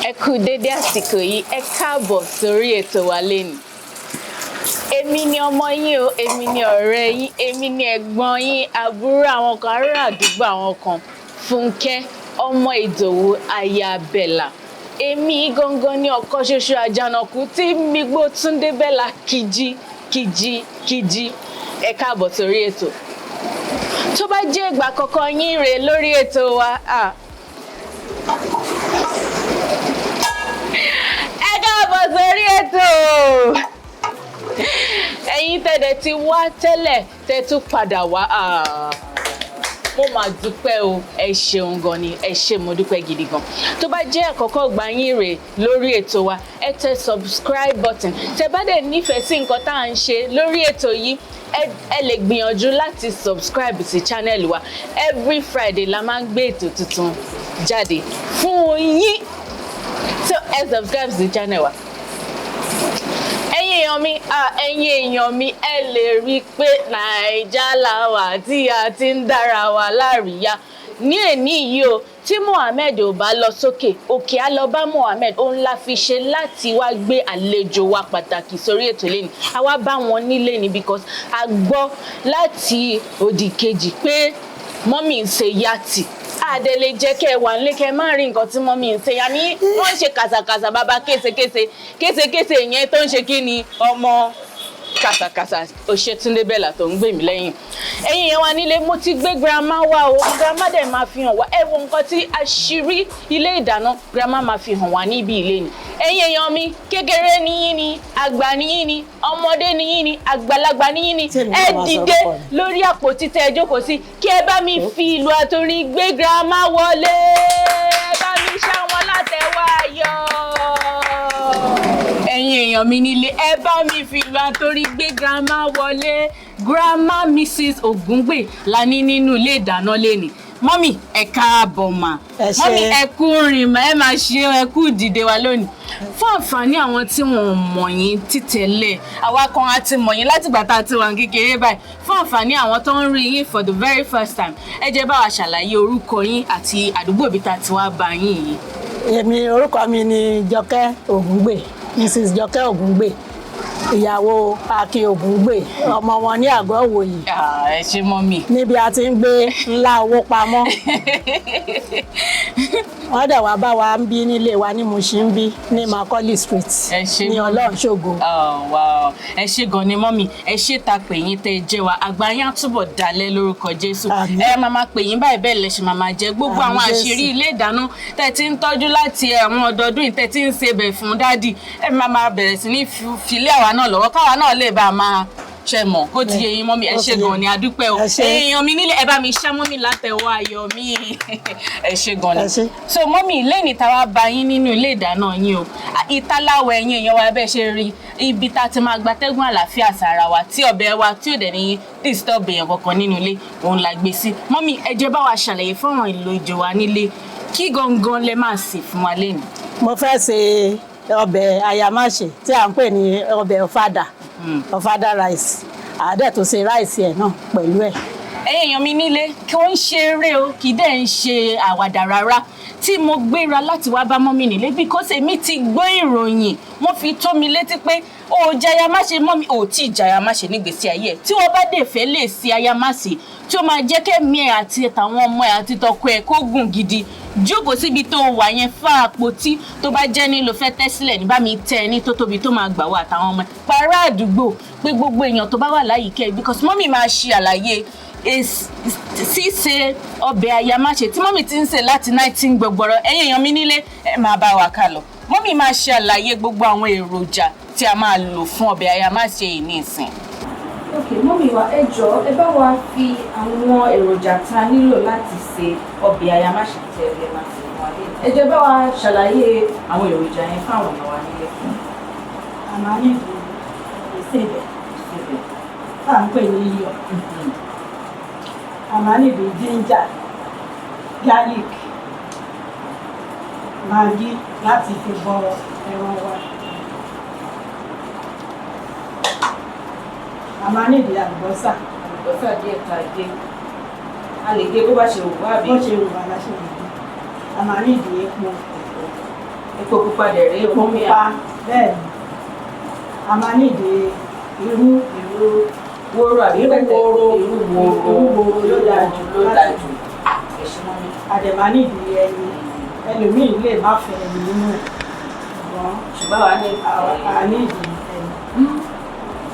Ẹ kú dédé àsìkò yìí, ẹ káàbọ̀ sórí ètò wa lénìí. Èmi ni ọmọ yín o, èmi ni ọ̀rẹ́ yín, èmi ni ẹ̀gbọ́n yín, àbúrò àwọn kan, ará àdúgbò àwọn kan, Funke ọmọ Ìdòwú aya Bella. Èmi gangan ni ọ̀kan ṣoṣo àjànàkú tí migbó Tunde Bella kìjì. Ẹ káàbọ̀ sórí ètò. Tó bá jẹ́ ìgbà àkọ́kọ́ yín rèé lórí ètò wa, ẹ káàbọ̀ sórí ètò. Ẹ̀yin tẹ́lẹ̀ ti wá tẹ́lẹ̀ tẹ́ tún padà wá. Mo máa dúpẹ́ o, ẹ ṣeun gan ni, ẹ ṣé mo dúpẹ́ gidi gan. Tó bá jẹ́ àkọ́kọ́ ìgbà yín rèé lórí ètò wa, ẹ tẹ subscribe button. Tẹ́ bá dẹ̀ nífẹ̀ẹ́ sí nǹkan tá à ń ṣe lórí ètò yìí, ẹ lè gbìyànjú láti subscribe sí channel wa. Every Friday la máa ń gbé ètò tuntun jáde fún yín. So ẹ subscribe sí channel wa. Ẹ̀yin èèyàn mi, ẹ lè rí i pé Naija la wà tí a ti ń dára wa láríyá. Ní èní yìí o, tí Mohammed ò bá lọ sókè, òkè á lọ bá Mohammed. Òun la fi ṣe láti wá gbé àlejò wa pàtàkì sórí ètò lẹ́nu. A wá bá wọn nílé ni because a gbọ́ láti òdì kejì pé mọ́mì ń ṣe yàtì. Àdèlè jẹ́ kẹ́ wà nílé kẹ́ máa rí nǹkan tí mọ́mì ń ṣe. Yàní wọ́n ń ṣe kàsàkàsà bàbá késekése yẹn tó ń ṣe kí ni ọmọ kàsàkàsà òṣè Tunde Bella tó ń gbè mí lẹ́yìn. Ẹ̀yin yẹn wà nílé, mo ti gbé grandma wá o. Grandma dẹ̀ máa fi hàn wá. Ẹ wo nǹkan tí àṣírí ilé ìdáná grandma máa fi hàn wá níbi ilé ni. Ẹ̀yin èèyàn mi, kékeré níyín ni, àgbà níyín ni, ọmọdé níyín ni, àgbàlagbà níyín ni. Ẹ dìde lórí àpótí tẹ́ ẹ jókòó sí kí ẹ bá mi fi ìlú àtorin gbé grandma wọlé. Ẹ bá mi ṣá wọn látẹ̀wá ayọ̀. Ẹ̀yin èèyàn mi nílé, ẹ bá mi fi ìlú àtorin gbé grandma wọlé. Grandma Mrs. Ogungbe la ní nínú ilé ìdáná lénìí. Mọ́mì ẹ káàbọ̀ mà. Mọ́mì ẹ kú rìn mà, ẹ máa ṣe ẹ kú dìde wa lónìí. Fún àǹfààní àwọn tí wọn mọ̀ yín títẹ̀lẹ̀, àwa kan á ti mọ̀ yín látìgbà tá a ti wà kékeré báyìí. Fún àǹfààní àwọn tó ń rí yín for the very first time, ẹ jẹ́ bá wa ṣàlàyé orúkọ yín àti àdúgbò ibi tá a ti wá bá yín yìí. Èmi orúkọ mi ni Jọkẹ́ Ogungbe, Mrs. Jọkẹ́ Ogungbe, ìyàwó Akin Ogungbe, ọmọ wọn ní àgọ́ òwòyí. Ẹ ṣé mọ́mì. Níbi a ti ń gbé ńlá owó pamọ́. Wọ́n dẹ̀ wá bá wa ń bí nílé wa ní Mushin bí ní Macaulay Street. Ẹ ṣé ní Ọlọ́run ṣògo. Wow. Ẹ ṣé gan ni mọ́mì. Ẹ ṣé ta pè yín tẹ́ jẹ́ wa. Àgbà yín á túbọ̀ dalẹ̀ lórúkọ Jésù. Ẹ máa pè yín báyìí bẹ́ẹ̀ lẹ ṣe máa jẹ gbogbo àwọn àṣírí ilé ìdáná tẹ́ ti ń tọ́jú láti àwọn ọdọọdún tẹ́ ti ń ṣe bẹ̀ fún dádì. Ẹ máa bẹ̀rẹ̀ sí ní filé àwa náà lọ́wọ́ káwa náà lè bá a máa ṣe mọ̀ kó ti yé yín mọ́mì. Ẹ ṣé gan ni, adúpẹ́ o. Èèyàn mi nílé, ẹ bá mi ṣá mọ́mì látẹ̀wọ́ ayọ̀ mi. Ẹ ṣé gan ni. So mọ́mì lẹ́yìn táwa bá yín nínú ilé ìdáná yín o, ìtaláwọ̀ ẹ̀yin èèyàn wa bẹ́ẹ̀ ṣe rí ibi tá ti máa gbatẹ́gùn àlàáfíà sára wa tí ọbẹ̀ wa tí ò dẹ̀ ní disturb èèyàn kankan nínú ilé, òun la gbé sí. Mọ́mì ẹ jẹ́ bá wa ṣàlàyé fún àwọn ìlòjò wa nílé kí gangan lẹ máa sè fún wa lénìí. Mo fẹ́ ṣe ọbẹ̀ Ayamase tí à ń pè ní ọbẹ̀ Ofada rice. Àádẹ́ tó ṣe ráìsì ẹ̀ náà pẹ̀lú ẹ̀. Ẹ̀yin èèyàn mi nílé, kí wọ́n ń ṣe eré o, kì í dẹ̀ ń ṣe àwàdà rárá. Tí mo gbéra láti wá bá mọ́mì nílé because èmi ti gbọ́ ìròyìn, wọ́n fi tó mi létí pé ó jẹ Ayamase mọ́mì, ò tí ì jẹ Ayamase nígbèsí ayé ẹ̀. Tí wọ́n bá dé fẹ́ lè ṣe Ayamase tí ó máa jẹ́ kẹ́mi ẹ̀ àti tàwọn ọmọ ẹ̀ àti tọkọ ẹ̀ kó gùn gidi, jókòó síbi tó wà yẹn fá àpótí tó bá jẹ́ ní ló fẹ́ tẹ́ sílẹ̀ ní bá mi tẹ́ ẹ ní tó tóbi tó máa gbà wá àtàwọn ọmọ ẹ̀ pará àdúgbò pé gbogbo èèyàn tó bá wà láyìíkẹ́ because mọ́mì máa ṣe àlàyé ṣíṣe ọbẹ̀ Ayamase tí mọ́mì ti ń ṣe láti 19 gbọ̀gbọ̀rọ̀. Ẹ̀yin èèyàn mi nílé, ẹ máa bá wa ká lọ. Mọ́mì máa ṣe àlàyé gbogbo àwọn èròjà tí a máa lò fún ọbẹ̀ Ayamase yìí ní ìsìn. Okay, mọ́mì wa ẹ jọ̀ọ́ ẹ bá wa fi àwọn èròjà tá a nílò láti ṣe ọbẹ̀ Ayamase tí ẹ máa ṣe fún wa lé. Ẹ jọ̀ọ́ bá wa ṣàlàyé àwọn èròjà yẹn fáwọn ọ̀nà wa nílé fún. A máa ní ìsebẹ̀ tá à ń pè ní iyọ̀. A máa ní ginger, garlic, maggi láti fi bọ ẹran wa. A máa ní àlùbọ́sà. Àlùbọ́sà díẹ̀ ká gé. A lè gé bó bá ṣe wù wá bí. Bó ṣe wù wá la ṣe lè gé. A máa ní epo. epo pupa dẹ̀ rí epo pupa bẹ́ẹ̀ ni a máa nídìí irú wóró àbí pẹ̀tẹ̀ irú wóró ló dáa jù ẹ̀ṣin mọ́ mi. a dẹ̀ máa nídìí ẹyin ẹlòmíì lè má fẹ́ ẹyin nínú ẹ̀ ṣùgbọ́n wa ní a nídìí ẹyin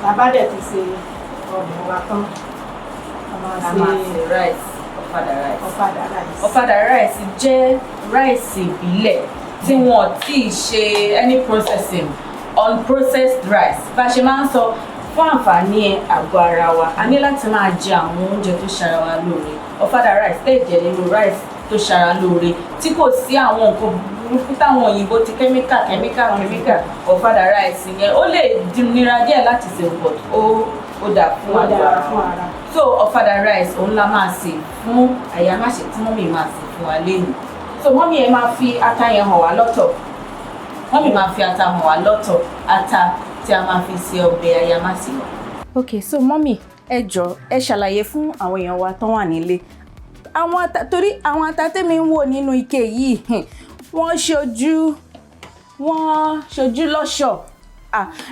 bàbá dẹ̀ ti ṣe ọbẹ̀ wa tán a máa ṣe rice ọ̀fadà rice. ọ̀fadà rice jẹ́ rice ìbílẹ̀ tí wọ́n ti ṣe any processing unprocessed rice bá a ṣe máa ń sọ fún àǹfààní àgọ́ ara wa a ní láti máa jẹ àwọn oúnjẹ tó ṣara wa lóore ọ̀fadà rice lè jẹ́ nínú rice tó ṣara lóore tí kò sí àwọn nǹkan burúkú táwọn òyìnbó ti kẹ́míkà ọ̀fadà rice yẹn ó lè nira díẹ̀ láti ṣe but ó dà fún àgọ́ ara so ọ̀fadà rice òun la máa sè fún àyàmáṣe tí mọ́mì máa sè fún wa lẹ́nu so mọ́mì ẹ máa fi ata yẹn hàn wá lọ́tọ̀ ata tí a máa fi ṣe ọbẹ̀ àyàmáṣe wa. ok so mọ́mì ẹ jọ̀ọ́ ẹ ṣàlàyé fún àwọn èèyàn wa tán wà nílé torí àwọn ata tèmi ń wò nínú ike yìí wọ́n ṣojú lọ́ṣọ̀ọ́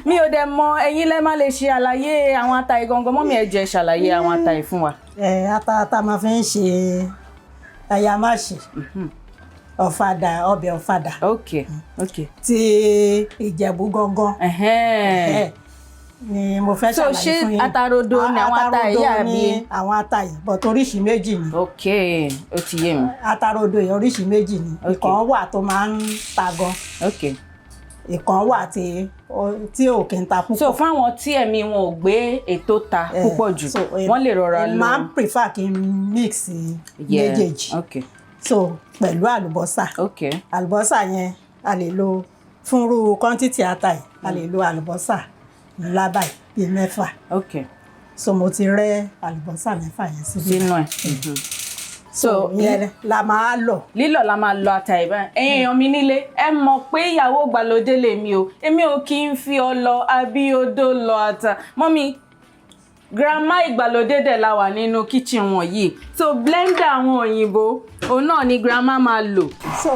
mi ò dẹ̀ mọ ẹ̀yin lẹ́ má lè ṣe àlàyé àwọn ata yìí gangan mọ́mì ẹ jẹ́ ṣàlàyé àwọn ata yìí fún wa. ata máa fi ń ṣe àyàmáṣe ọbẹ̀ ọ̀fadà. ok ti Ìjẹ̀bú gangan. ni mo fẹ́ ṣàlàyé fún yín. so ṣé atarodo ni àwọn ata yìí àbí. àwọn ata yìí but oríṣi méjì ni. ok ó ti yé mi. atarodo yìí oríṣi méjì ni. ìkan wà tó máa ń ta gan. ok ìkan wà tí ò kí ń ta púpọ̀. so fáwọn tí ẹ̀mí wọn ò gbé ètò ta púpọ̀ jù wọ́n lè rọra lo. máa ń prefer kí n mix méjèèjì. so pẹ̀lú àlùbọ́sà. àlùbọ́sà yẹn a lè lo fúnrú quantity ata yìí a lè lo àlùbọ́sà ńlá báyìí bíi 6. so mo ti rẹ́ àlùbọ́sà 6 yẹn sínú ẹ̀. so yẹn la máa lọ. lílọ̀ la máa lọ ata ìbá ẹ̀yin èèyàn mi nílé ẹ mọ̀ pé ìyàwó ìgbàlódé lèmi o èmi ò kí ń fi ọlọ àbí odó lọ ata mọ́mí grandma ìgbàlódé dẹ̀ la wà nínú kitchen wọn yìí so blender àwọn òyìnbó òun náà ni grandma máa lò. so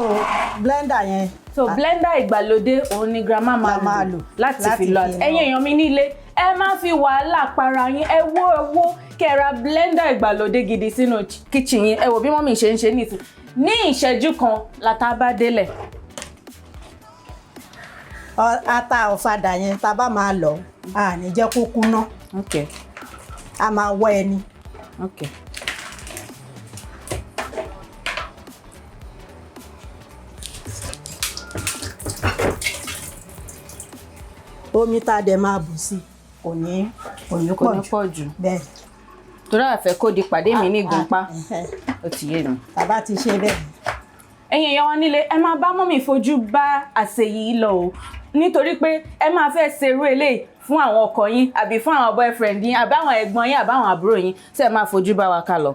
blender yẹn. so blender ìgbàlódé òun ni grandma máa lò láti fi lọ ata ẹ̀yin èèyàn mi nílé ẹ má fi wàhálà para yín ẹ wó kẹ́ra blender ìgbàlódé gidi sínú kitchen yín ẹ wò bí mọ́mì ṣe ń ṣe nìsín ní ìṣẹ́jú kan láta bá délẹ̀. ata ọ̀fadà yẹn tá a bá máa lọ a ní jẹ́ kó kúná. a máa wọ́ ẹni. omi tá a dẹ̀ máa bù sí kò ní pọ̀ jù bẹ́ẹ̀. torí àfẹ́ kó di pàdé mi ní ìgúnpá ó ti yé mi. bàbá ti ṣe bẹ́ẹ̀. ẹ̀yin èèyàn wa nílé ẹ máa bá mọ́mì fojú bá àsè yìí lọ o nítorí pé ẹ máa fẹ́ ṣerú eléyìí fún àwọn ọkọ yín àbí fún àwọn boyfriend yín àbí àwọn ẹ̀gbọ́n yín àbí àwọn àbúrò yín ṣé ẹ máa fojú bá wa ká lọ.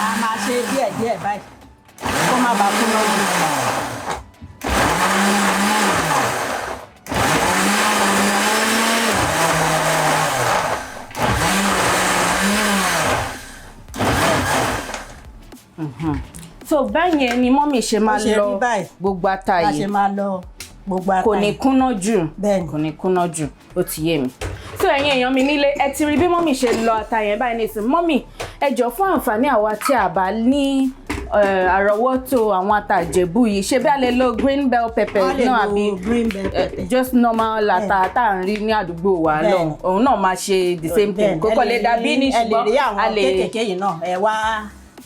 a máa ṣe díẹ̀díẹ̀ báyìí kó má bàa kú lọ́wọ́. so báyẹn ni mọ́mì ṣe máa lọ gbogbo ata yìí. bá ṣe máa lọ gbogbo ata yìí. kò ní kúnná jù. bẹ́ẹ̀ni kò ní kúnná jù ó ti yé mi. so ẹ̀yin èèyàn mi nílé ẹ ti rí bí mọ́mì ṣe lọ ata yẹn báyìí nísìnyí mọ́mì ẹ jọ̀ọ́ fún àǹfààní àwa tí a bá ní àrọ́wọ́tó àwọn ata Ìjẹ̀bú yìí ṣé bí a lè lo green bell pepper náà àbí just normal ata tá à ń rí ní àdúgbò wa lọ òun náà máa ṣe the same thing kókó lè dàbí ní ṣùgbọ́n ẹ lè rí àwọn kéékèèké yìí náà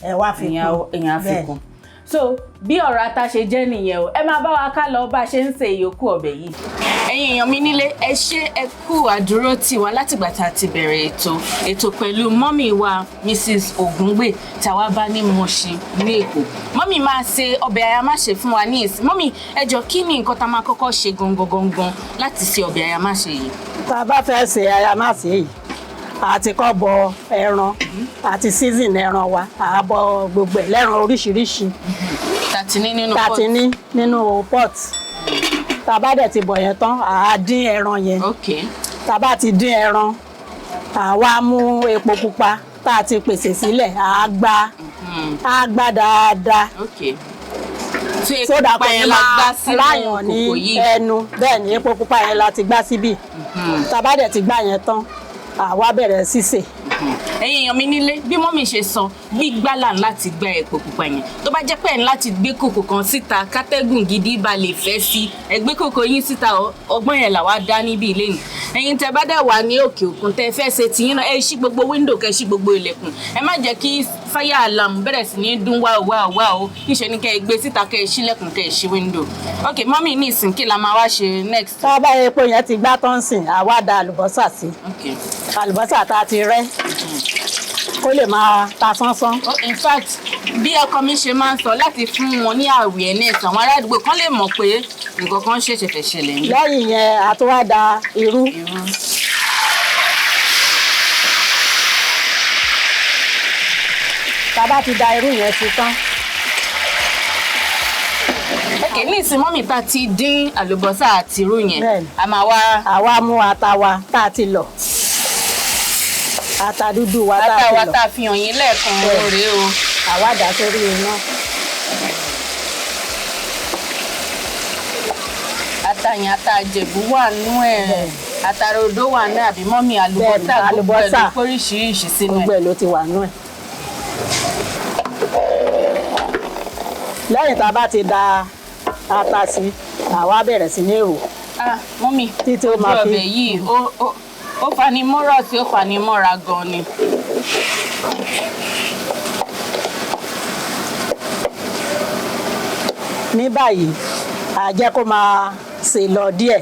ẹ wá fi kún èèyàn àfikún. so bí ọ̀rọ̀ ata ṣe jẹ́ nìyẹn o ẹ máa bá wa ká lọ bá a ṣe ń ṣe ìyókù ọbẹ̀ yìí. ẹ̀yin èèyàn mi nílé ẹ ṣé ẹ kú àdúró tì wá látìgbà tá a ti bẹ̀rẹ̀ ètò pẹ̀lú mọ́mì wa Mrs. Ogungbe tàwa bá ní Mùṣín ní Èkó. mọ́mì máa ṣe ọbẹ̀ àyàmáṣe fún wa ní ìsìn mọ́mì ẹ jọ̀ọ́ kí ni nǹkan tá a máa kọ́kọ́ ṣe gangan láti ṣe ọbẹ̀ àyàmáṣe yìí. tá a bá fẹ́ ṣe àyàmáṣe yìí àti kọ́ bọ ẹran àti season ẹran wa àbọ̀ gbogbo ẹ̀ lẹ́ran oríṣiríṣi. tàtí nínú pot tá a bá dẹ̀ ti bọ̀ yẹn tán àá dín ẹran yẹn. tá a bá ti dín ẹran àwa mú epo pupa tá a ti pèsè sílẹ̀ àá gbá á gbá dáadáa. Sódà kò ní máa láyàn ní ẹnu bẹ́ẹ̀ ni epo pupa yẹn la ti gbá síbí tá bá dẹ̀ ti gbá yẹn tán àwa bẹ̀rẹ̀ sísè. Ẹ̀yin èèyàn mi nílé bí mọ́mì ṣe sọ gbígbá là ń láti gbá epo pupa yẹn tó bá jẹ́ pé ẹ̀ ń láti gbé kòkò kan síta kátẹ́gùn gidi bá lè fẹ́ sí ẹ gbé kòkò yín síta ọgbọ́n yẹn làwa dá níbí ilé ni. Ẹ̀yin tẹ́ bá dẹ̀ wà ní òkè òkun tẹ́ fẹ́ ṣe tiyín náà ẹ ṣí gbogbo wíńdò kẹ́ ṣí gbogbo ilẹ̀kùn ẹ má jẹ́ kí fire alarm bẹ̀rẹ̀ sí ní dún wá o níṣẹ́ ni kẹ́ ẹ gbé síta kẹ́ ẹ ṣílẹ̀kùn kẹ́ ẹ ṣí wíńdò. Ok mọ́mì ní ìsìn kí la máa wá ṣe next. tá a bá epo yẹn ti gbá tán sìn àwa da àlùbọ́sà sí àlùbọ́sà tá a ti rẹ́ kó lè máa ta sánsán. In fact bí ọkọ mi ṣe máa ń sọ láti fún wọn ní awareness àwọn ará àdúgbò kan lè mọ̀ pé nǹkan kan ṣẹ̀ṣẹ̀ fẹ́ ṣẹlẹ̀ ní. lẹ́yìn yẹn a tún wá da irú. tá a bá ti da irú yẹn sí tán. ok ní ìsìn mọ́mì tá a ti dín àlùbọ́sà àti irú yẹn a máa wá. àwa mú ata wa tá a ti lọ̀ ata dúdú wa tá a ti lọ̀. ata wa tá a fi hàn yín lẹ́ẹ̀kan lóore o. àwa dà sórí iná. ata yẹn ata àjẹ̀bú wà nú ẹ̀ ata rodo wà nú àbí mọ́mì àlùbọ́sà gbogbo ẹ̀ ló kóríṣiríṣi sínú ẹ̀. gbogbo ẹ̀ ló ti wà nú ẹ̀. lẹ́yìn tá a bá ti da ata sí àwa bẹ̀rẹ̀ sí ní èrò. mọ́mì títí ó máa fi ọbẹ̀ yìí ó fani mọ́rọ̀ tí ó fani mọ́ra gan ni. ní báyìí a jẹ́ kó máa sè lọ díẹ̀.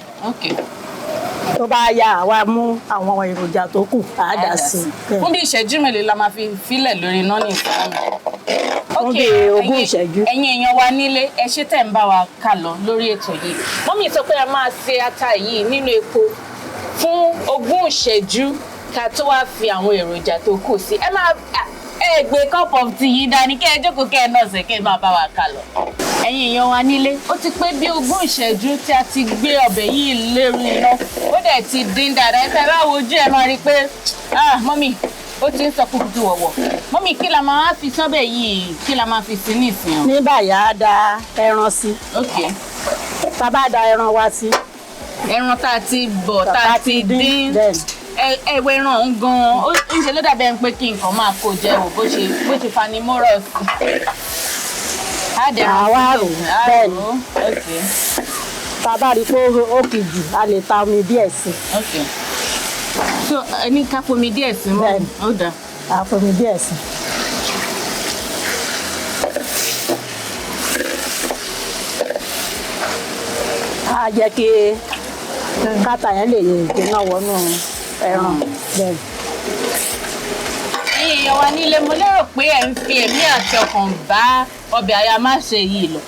tó bá yá àwa mú àwọn èròjà tó kù á dà sí. fún bí ìṣẹ́jú mélòó la máa fi fílẹ̀ lórí iná ní ìfọwọ́mi. fún bí 20 ìṣẹ́jú. ẹ̀yin èèyàn wa nílé ẹ ṣé tẹ̀ ń bá wa kà lọ lórí ètò yìí. mọ́mì sọ pé a máa ṣe ata yìí nínú epo fún 20 ìṣẹ́jú ká tó wá fi àwọn èròjà tó kù sí. ẹ gbé cup of tea yìí dání kẹ́ ẹ jókòó kẹ́ ẹ náà ṣe kẹ́ ẹ máa bá wa kà lọ. ẹ̀yin èèyàn wa nílé ó ti pé bí 20 ìṣẹ́jú tí a ti gbé ọbẹ̀ yìí lérí iná ó dẹ̀ ti dín dáadáa ẹ fẹ́ bá wojú ẹ máa rí i pé mọ́mì ó ti ń sọ kúkú wọ̀wọ̀. mọ́mì kí la máa fi sọ́bẹ̀ yìí kí la máa fi sí ní ìsìn. ní báyìí á da ẹran sí. tá a bá da ẹran wa sí. ẹran tá a ti bọ̀ tá a ti dín ẹwẹ ẹran ń gan ó ń ṣe ló dàbẹ̀ ń pé kí nǹkan máa kó jẹ o bó ṣe fani mọ́rọ̀ sí. àwa rò bẹ́ẹ̀ ni tá a bá rí i pé ó kì jù a lè ta omi díẹ̀ sí. so ẹni ká fomi díẹ̀ sí mọ́ ó dà. a fomi díẹ̀ sí. a jẹ́ kí kátà yẹn lè gbéná wọnú ẹran bẹ́ẹ̀. ẹ̀yin èèyàn wa nílé mo lérò pé ẹ̀ ń fi ẹ̀mí àti ọkàn bá ọbẹ̀ Ayamase yìí lọ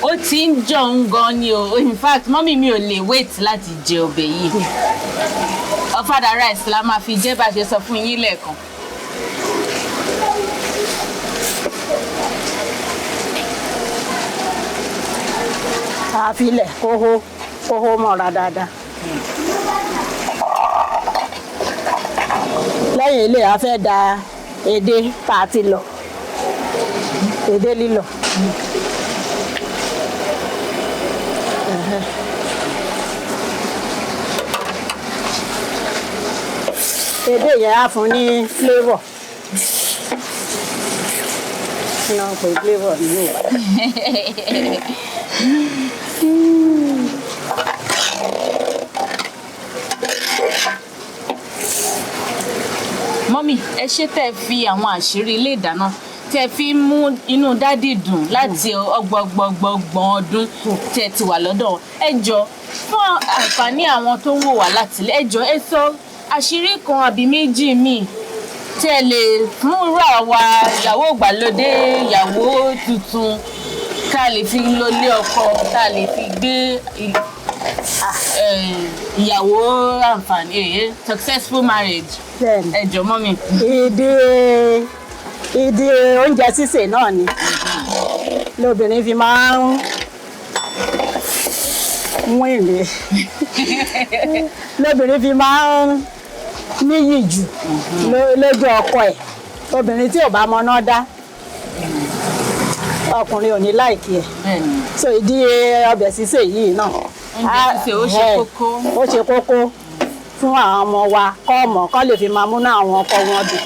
ó ti ń jọun gan ni o in fact mọ́mì mi ò lè wait láti jẹ ọbẹ̀ yìí. Ofada rice la máa fi jẹ bá ṣe sọ fún yín lẹ́ẹ̀kan. a filẹ̀ kóhó mọ́ra dáadáa. lẹ́yìn ilé a fẹ́ da edé tá a ti lọ̀ edé lílọ̀. edé yẹn á fún ní flavour. náà pè flavour ní Yorùbá. mọ́mì ẹ ṣé tẹ́ fi àwọn àṣírí ilé ìdáná tẹ́ fi mú inú dádì dùn láti ọgbọ̀n ọdún tẹ́ ti wà lọ́dọ̀ ẹ jọ̀ọ́ fún àǹfààní àwọn tó ń wò wá láti ilé ẹ jọ̀ọ́ ẹ sọ àṣírí kan àbí méjì míì tẹ́ lè fún irú àwa ìyàwó ìgbàlódé ìyàwó tuntun ká lè fi lọlé ọkọ ká lè fi gbé ìyàwó àǹfààní successful marriage. ẹ jọ̀ọ́ mọ́mì. ìdí oúnjẹ sísè náà ni lóbìnrin fi máa ń wíìnì lóbìnrin fi máa ń níyì jù lójú ọkọ ẹ̀ obìnrin tí ò bá mọná dá ọkùnrin ò ní láìkí ẹ̀ so ìdí ọbẹ̀ sísè yìí náà oúnjẹ sísè ó ṣe kókó fún àwọn ọmọ wa kọ́ ọmọ kọ́ lè fi máa múná àwọn ọkọ wọn dùn.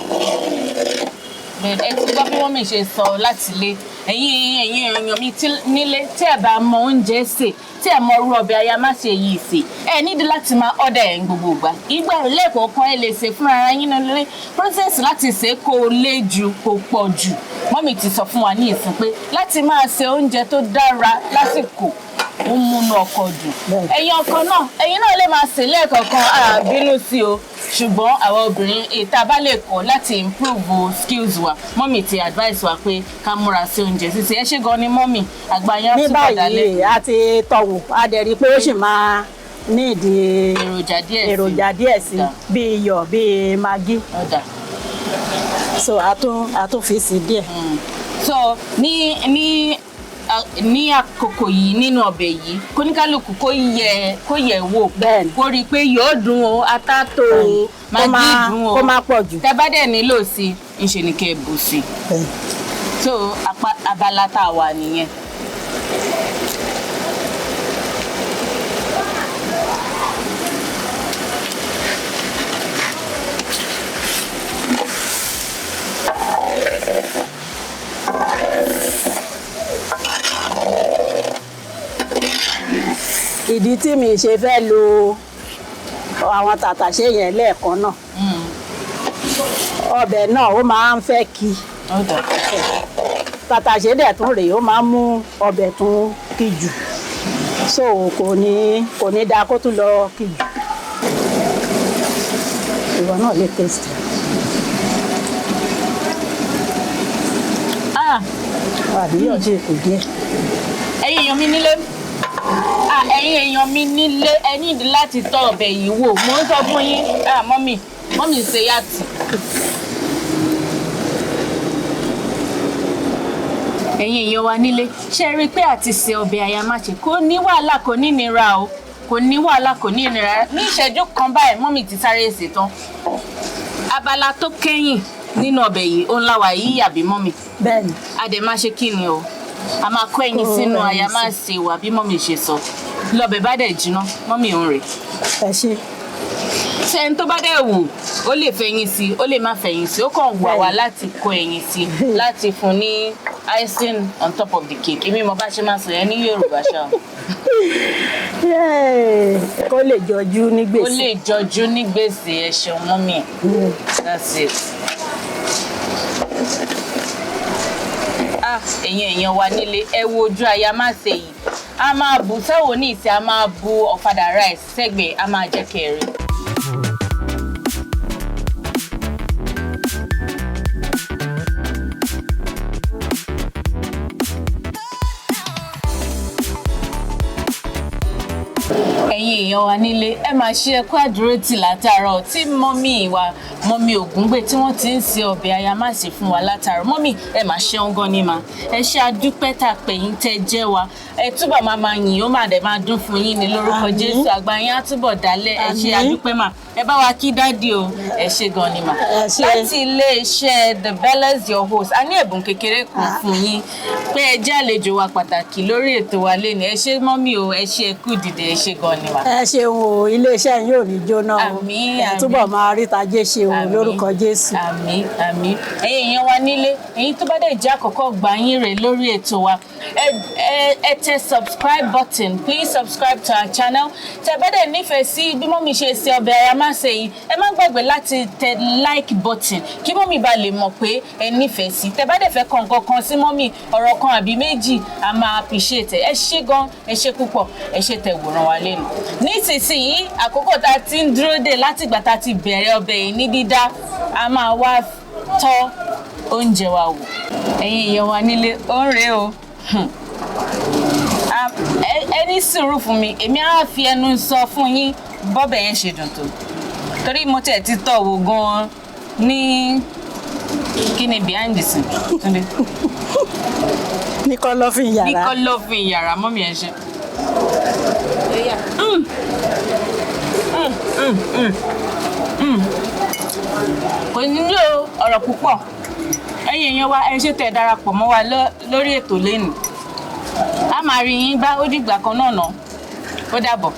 ẹ ti gbọ́ bí wọ́n mi ṣe sọ láti ilé ẹ̀yin èèyàn mi nílé tí ẹ bá mọ oúnjẹ sè tí ẹ mọ irú ọbẹ̀ Ayamase yìí sè ẹ nídìí láti máa ọ̀dà ẹ̀ ń gbogbo ìgbà lẹ́ẹ̀kọ̀ọ̀kan ẹ lè sè fúnra ara yín nílé process láti sè kó lé ju kó pọ̀ jù mọ́mì ti sọ fún wa ní ìsìn pé láti máa sè oúnjẹ tó dára lásìkò ó múnú ọkọ dùn ẹ̀yin ọkọ náà ẹ̀yin náà lè máa sè lẹ́ẹ̀kọ̀ọ̀kan àbínú sí o ṣùgbọ́n àwọn obìnrin ètò bá lè kọ́ láti improve skills wa mọ́mì ti advice wa pé ká múra sí oúnjẹ sísè ẹ ṣé gan ni mọ́mì àgbàyàn tún padà lẹ́yìn. ní báyìí a ti tọ̀wò a dẹ̀ rí i pé ó sì máa ní ìdí èròjà díẹ̀ sí bíi iyọ̀ bíi magí so a tún fi sí díẹ̀. so ní àkókò yìí nínú ọbẹ̀ yìí kóníkálùkù kó yẹ̀ wò kó rí i pé yóò dùn o ata tó o magí dùn o kó má pọ̀ jù tẹ́ bá dẹ̀ nílò sí i ńṣe ni kẹ́ ẹ bù sí i so abala tá a wà nìyẹn. ìdí tí mi ṣe fẹ́ lo àwọn tàtàṣé yẹn lẹ́ẹ̀kan náà ọbẹ̀ náà ó máa ń fẹ́ kí tàtàṣé dẹ̀ tún rèé ó máa ń mú ọbẹ̀ tún kí jù so kò ní dáa kó tún lọ kí jù ìwọ náà lè taste. àbíyọ̀ ṣe kò díẹ̀. ẹ̀yin èèyàn mi nílé ẹ nídìí láti tọ́ ọbẹ̀ yìí wò mo ń sọ fún yín mọ́mì ṣe yàtì. ẹ̀yin èèyàn wa nílé ṣe rí i pé àti ṣe ọbẹ̀ Ayamase kò ní wàhálà kò ní nira o kò ní wàhálà kò ní nira ní ìṣẹ́jú kan báyìí mọ́mì ti sáré ṣe tán. abala tó kẹ́yìn nínú ọbẹ̀ yìí ó ń láwa yìí yàbí mọ́mì. bẹ́ẹ̀ni. a dẹ̀ máa ṣe kí ni o a máa kó ẹyin sínú Ayamase wa bí mọ́mì ṣe sọ lọ́bẹ̀ bá dẹ̀ jiná mọ́mì ń rè. ẹ ṣe. ṣé ẹni tó bá dẹ̀ wù ó lè fẹ̀yìn sí ó lè má fẹ̀yìn sí ó kàn wà wá láti kó ẹyin sí láti fún ní icing on top of the cake èmi mo bá ṣe máa sọ yẹn ní Yorùbá ṣá. kó lè jọjú ní gbèsè. kó lè jọjú ní gbèsè ẹ ṣeun mọ́mì that's it. ẹ̀yin èèyàn wa nílé ẹ wo ojú Ayamase yìí a máa bu sẹ́wọ̀n ní ìsẹ́ a máa bu ọ̀fadà rice sẹ́gbẹ̀ẹ́ a máa jẹ́ kẹrin. ẹ̀yin èèyàn wa nílé ẹ máa ṣe ẹkú àdúró tì látàárọ̀ tí mọ́mì Ògúngbè tí wọ́n ti ń ṣe ọbẹ̀ Ayamase fún wa látàárọ̀ mọ́mì ẹ máa ṣeun gan ni mà ẹ ṣe àdúpẹ́ tà pé yín tẹ́ jẹ́ wa ẹ túbọ̀ máa yìn ó máa dẹ̀ máa dún fún yín ní lórúkọ Jésù àgbà yín á túbọ̀ dálẹ̀ ẹ ṣe àdúpẹ́ mà ẹ bá wa kí dádì o ẹ ṣe gan ni mà láti ilé-iṣẹ́ The Bellas your host a ní ẹ̀bùn kékeré kan fún yín pé ẹ jẹ́ àlejò wa pàtàkì lórí ètò wa lénìí ẹ ṣe mọ́mì o ẹ ṣe ẹkú dìde ẹ ṣe gan ni mà. ẹ ṣeun o iléeṣẹ́ yín ò ní jóná o ẹ túbọ̀ máa rí tajé ṣe o lórúkọ Jésù. àmín àmín ẹ̀yin èèyàn wa nílé ẹ̀yin tó bá dẹ̀ jẹ́ àkọ́kọ́ gbà yín rè lórí ètò wa ẹ tẹ subscribe button please subscribe to our channel tẹ́ bá dẹ̀ nífẹ̀ẹ́ sí bí mọ́mì ṣe ṣe ọbẹ̀ Ayamase yìí ẹ má gbàgbé láti tẹ like button kí mọ́mì bá lè mọ̀ pé ẹ nífẹ̀ẹ́ sí tẹ́ bá dẹ̀ fẹ́ kàn kankan sí mọ́mì ọ̀rọ̀ kan àbí méjì a máa appreciate ẹ ṣé gan ẹ ṣé púpọ̀ ẹ ṣé tẹ́ wòran wa lẹ́nu nísinsìnyí àkókò tá a ti ń dúró dè láti ìgbà tá a ti bẹ̀rẹ̀ ọbẹ̀ yìí ní dídá a máa wá tọ́ oúnjẹ wa wò ẹ̀yin èèyàn wa nílé ó ń rèé o ẹ ní sùúrù fún mi èmi á fi ẹnu sọ fún yín bọ́bẹ̀ yẹn ṣe dùn tó torí mo tẹ̀ ti tọ̀ wò gan-an ní kí ni behind the scene Túndé. ní kọ́lọ́fín yàrá. ní kọ́lọ́fín yàrá mọ́mì ẹ̀ ṣe. kò nílò ọ̀rọ̀ púpọ̀ ẹ̀yin èèyàn wa ẹ ṣé tẹ́ darapọ̀ mọ́ wa lórí ètò lẹ́nu a máa rí yín bá ó dìgbà kan náà ó dàbọ̀.